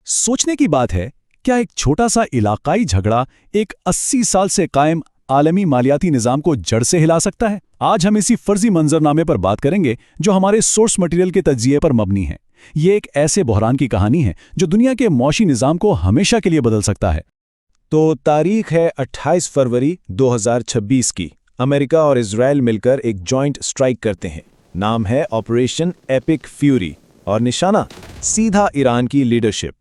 सोचने की बात है, क्या एक छोटा सा इलाकाई झगड़ा एक 80 साल से कायम आलमी मालियाती निज़ाम को जड़ से हिला सकता है? आज हम इसी फर्जी मंजरनामे पर बात करेंगे जो हमारे सोर्स मटेरियल के तज्जिये पर मबनी है। ये एक ऐसे बहरान की कहानी है जो दुनिया के मौशी निज़ाम को हमेशा के लिए बदल सकता है। तो तारीख है 28 फरवरी 2026 की। अमेरिका और इजराइल मिलकर एक जॉइंट स्ट्राइक करते हैं। नाम है ऑपरेशन एपिक फ्यूरी और निशाना सीधा ईरान की लीडरशिप।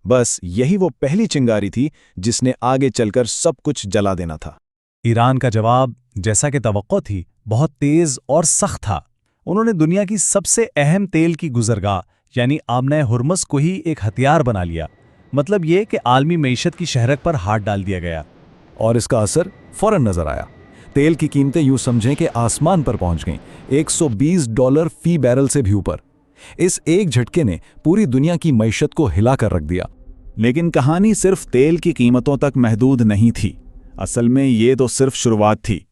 बस यही वो पहली चिंगारी थी जिसने आगे चलकर सब कुछ जला देना था। ईरान का जवाब, जैसा कि तवक्को थी, बहुत तेज और सख्त था। उन्होंने दुनिया की सबसे अहम तेल की गुजरगाह यानी आमना हुर्मुज़ को ही एक हथियार बना लिया। मतलब ये कि आलमी मईशत की शहरक पर हाथ डाल दिया गया। और इसका असर फौरन नजर आया। तेल की कीमतें यूं समझें कि आसमान पर पहुंच गईं, $120 फी बैरल से भी ऊपर। इस एक झटके ने पूरी दुनिया की मईशत को हिलाकर रख दिया। लेकिन कहानी सिर्फ तेल की कीमतों तक महदूद नहीं थी। असल में ये तो सिर्फ शुरुआत थी।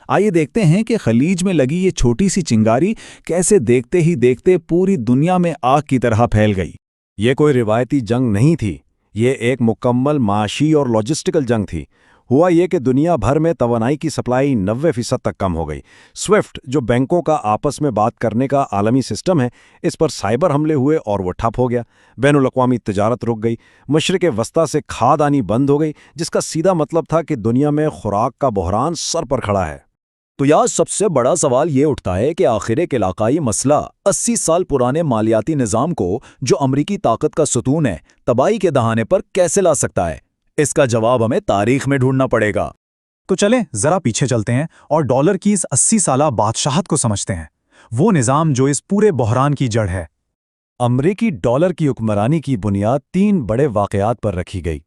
आइए देखते हैं कि खलीज में लगी ये छोटी सी चिंगारी कैसे देखते ही देखते पूरी दुनिया में आग की तरह फैल गई। ये कोई रिवायती जंग नहीं थी, ये एक मुकम्मल माशी और लॉजिस्टिकल जंग थी। हुआ ये कि दुनिया भर में तवानाई की सप्लाई 90% तक कम हो गई। स्विफ्ट, जो बैंकों का आपस में बात करने का आलमी सिस्टम है, इस पर साइबर हमले हुए और वो ठप हो गया। बैनुल-अक़वामी तिजारत रुक गई। मशरिक़ वस्ता से खाद आनी बंद हो गई, जिसका सीधा मतलब था कि दुनिया में खुराक का बहरान सर पर खड़ा है। तो यार सबसे बड़ा सवाल ये उठता है कि आखिर एक इलाकाई मसला 80 साल पुराने मालियाती निज़ाम को, जो अमरीकी ताकत का सुतून है, तबाही के दहाने पर कैसे ला सकता है? इसका जवाब हमें तारीख में ढूंढना पड़ेगा। तो चलें जरा पीछे चलते हैं और डॉलर की इस 80 साला बादशाहत को समझते हैं। वो निज़ाम जो इस पूरे बहरान की जड़ है। अमरीकी डॉलर की हुक्मरानी की बुनियाद 3 बड़े वाक़यात पर रखी गई।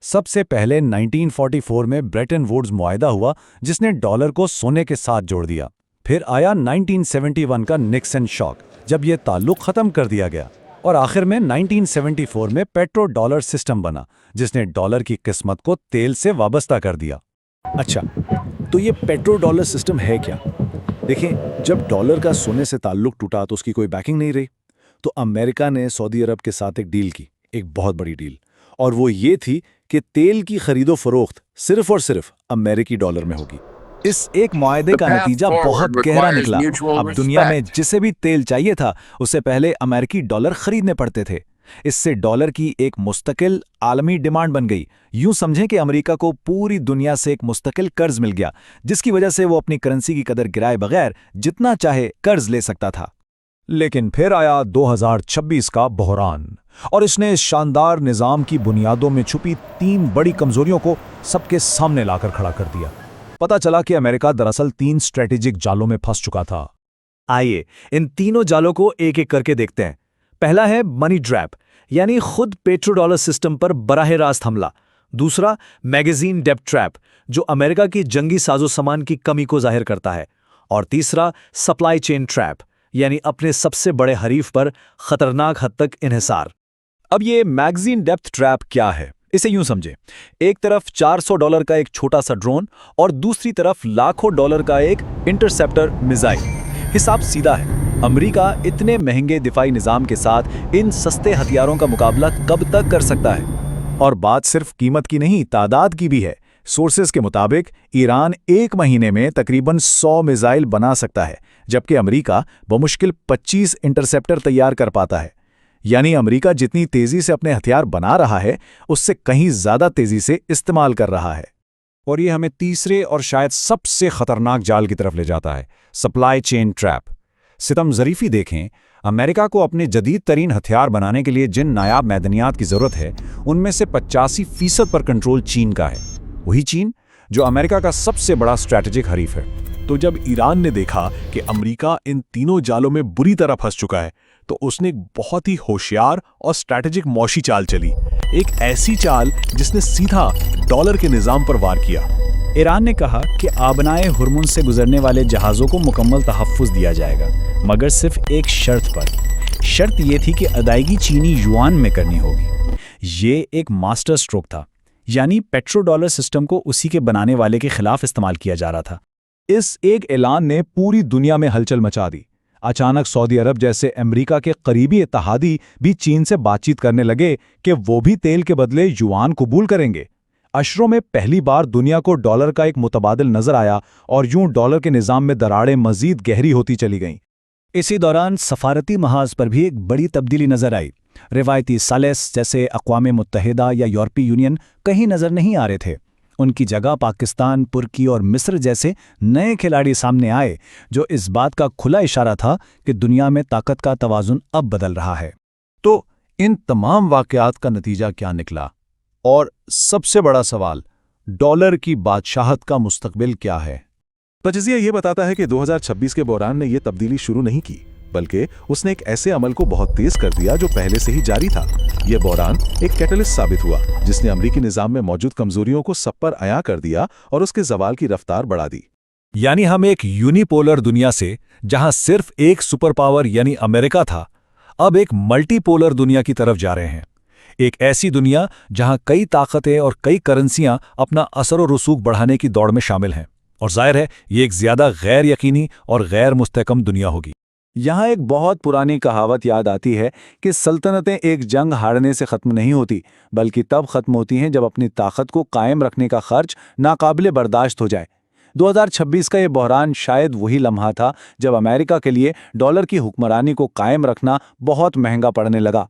सबसे पहले 1944 में ब्रेटन वुड्स मुआहदा हुआ, जिसने डॉलर को सोने के साथ जोड़ दिया। फिर आया 1971 का निक्सन शॉक, जब यह ताल्लुक ख़त्म कर दिया गया। और आखिर में 1974 में पेट्रो डॉलर सिस्टम बना, जिसने डॉलर की किस्मत को तेल से वाबस्ता कर दिया। अच्छा, तो ये पेट्रो डॉलर सिस्टम है क्या? देखें, जब डॉलर का सोने से ताल्लुक टूटा तो उसकी कोई बैकिंग नहीं रही। तो अमेरिका ने सऊदी अरब के साथ एक डील की, एक बहुत बड़ी डील। और वो ये थी कि तेल की खरीदो फरोख्त सिर्फ और सिर्फ अमेरिकी डॉलर में होगी। इस एक मुआहदे का नतीजा बहुत गहरा निकला। अब दुनिया में जिसे भी तेल चाहिए था, उससे पहले अमेरिकी डॉलर खरीदने पड़ते थे। इससे डॉलर की एक मुस्तकिल आलमी डिमांड बन गई। यूं समझें कि अमेरिका को पूरी दुनिया से एक मुस्तकिल कर्ज मिल गया, जिसकी वजह से वो अपनी करेंसी की कदर गिराए बगैर जितना चाहे कर्ज ले सकता था। लेकिन फिर आया 2026 का बहरान, और इसने इस शानदार निज़ाम की बुनियादों में छुपी 3 बड़ी कमजोरियों को सबके सामने लाकर खड़ा कर दिया। पता चला कि अमेरिका दरअसल 3 स्ट्रेटेजिक जालों में फंस चुका था। आइए इन तीनों जालों को एक एक करके देखते हैं। पहला है मनी ट्रैप, यानी खुद पेट्रो डॉलर सिस्टम पर बराह रास्त हमला। दूसरा मैगजीन डेब्ट ट्रैप, जो अमेरिका की जंगी साजो सामान की कमी को जाहिर करता है। और तीसरा सप्लाई चेन ट्रैप, यानी अपने सबसे बड़े हरीफ पर खतरनाक हद तक इन्हिसार। अब ये मैगजीन डेप्थ ट्रैप क्या है? इसे यूं समझे, एक तरफ $400 का एक छोटा सा ड्रोन और दूसरी तरफ लाखों डॉलर का एक इंटरसेप्टर मिसाइल। हिसाब सीधा है, अमेरिका इतने महंगे दिफाई निज़ाम के साथ इन सस्ते हथियारों का मुकाबला कब तक कर सकता है? और बात सिर्फ कीमत की नहीं, तादाद की भी है। सोर्सेज के मुताबिक ईरान 1 महीने में तकरीबन 100 मिसाइल बना सकता है, जबकि अमेरिका बमुश्किल 25 इंटरसेप्टर तैयार कर पाता है। यानी अमेरिका जितनी तेजी से अपने हथियार बना रहा है, उससे कहीं ज्यादा तेजी से इस्तेमाल कर रहा है। और ये हमें तीसरे और शायद सबसे खतरनाक जाल की तरफ ले जाता है, सप्लाई चेन ट्रैप। सितम ज़रीफ़ी देखें, अमेरिका को अपने जदीद तरीन हथियार बनाने के लिए जिन नायाब मैदनियात की ज़रूरत है, उनमें से 85% पर कंट्रोल चीन का है। वही चीन जो अमेरिका का सबसे बड़ा स्ट्रैटेजिक हरीफ है। तो जब ईरान ने देखा कि अमेरिका इन तीनों जालों में बुरी तरह फंस चुका है, तो उसने एक बहुत ही होशियार और स्ट्रैटेजिक मौशी चाल चली। एक ऐसी चाल जिसने सीधा डॉलर के निज़ाम पर वार किया। ईरान ने कहा कि आबनाए हुर्मुज़ से गुजरने वाले जहाज़ों को मुकम्मल तहफ़्फ़ुज़ दिया जाएगा, मगर सिर्फ एक शर्त पर। शर्त यह थी कि अदायगी चीनी युआन में करनी होगी। ये एक मास्टर स्ट्रोक था, यानी पेट्रो डॉलर सिस्टम को उसी के बनाने वाले के खिलाफ इस्तेमाल किया जा रहा था। इस एक ऐलान ने पूरी दुनिया में हलचल मचा दी। अचानक सऊदी अरब जैसे अमेरिका के करीबी इत्तेहादी भी चीन से बातचीत करने लगे कि वो भी तेल के बदले युआन कबूल करेंगे। अशरों में पहली बार दुनिया को डॉलर का एक मुतबादिल नजर आया और यूं डॉलर के निज़ाम में दरारें मजीद गहरी होती चली गईं। इसी दौरान सफारती महाज पर भी एक बड़ी तब्दीली नजर आई। रिवायती सालेस जैसे अक़वाम मुत्तहिदा या यूरोपीय यूनियन कहीं नजर नहीं आ रहे थे। उनकी जगह पाकिस्तान, तुर्की और मिस्र जैसे नए खिलाड़ी सामने आए, जो इस बात का खुला इशारा था कि दुनिया में ताकत का तवाज़ुन अब बदल रहा है। तो इन तमाम वाक़यात का नतीजा क्या निकला? और सबसे बड़ा सवाल, डॉलर की बादशाहत का मुस्तकबिल क्या है? तजज़िया ये बताता है कि 2026 के बहरान ने ये तब्दीली शुरू नहीं की, बल्कि उसने एक ऐसे अमल को बहुत तेज कर दिया जो पहले से ही जारी था। यह बहरान एक कैटलिस्ट साबित हुआ जिसने अमरीकी निज़ाम में मौजूद कमजोरियों को सब पर आया कर दिया और उसके जवाल की रफ्तार बढ़ा दी। यानी हम एक यूनिपोलर दुनिया से, जहां सिर्फ एक सुपर पावर यानी अमेरिका था, अब एक मल्टीपोलर दुनिया की तरफ जा रहे हैं। एक ऐसी दुनिया जहां कई ताकतें और कई करेंसियां अपना असर और रसूख बढ़ाने की दौड़ में शामिल हैं। और जाहिर है ये एक ज्यादा गैर यकीनी और गैर मुस्तहकम दुनिया होगी। यहाँ एक बहुत पुरानी कहावत याद आती है कि सल्तनतें एक जंग हारने से ख़त्म नहीं होती, बल्कि तब ख़त्म होती हैं जब अपनी ताकत को कायम रखने का खर्च नाकाबिले बर्दाश्त हो जाए। 2026 का ये बहरान शायद वही लम्हा था जब अमेरिका के लिए डॉलर की हुक्मरानी को कायम रखना बहुत महंगा पड़ने लगा।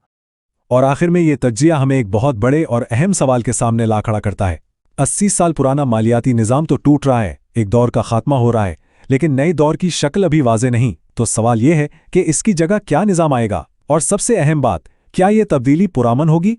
और आखिर में ये तज्जिया हमें एक बहुत बड़े और अहम सवाल के सामने ला खड़ा करता है। 80 साल पुराना मालियाती निज़ाम तो टूट रहा है, एक दौर का खात्मा हो रहा है, लेकिन नए दौर की शक्ल अभी वाज़े नहीं। तो सवाल ये है कि इसकी जगह क्या निज़ाम आएगा, और सबसे अहम बात, क्या ये तब्दीली पुरअमन होगी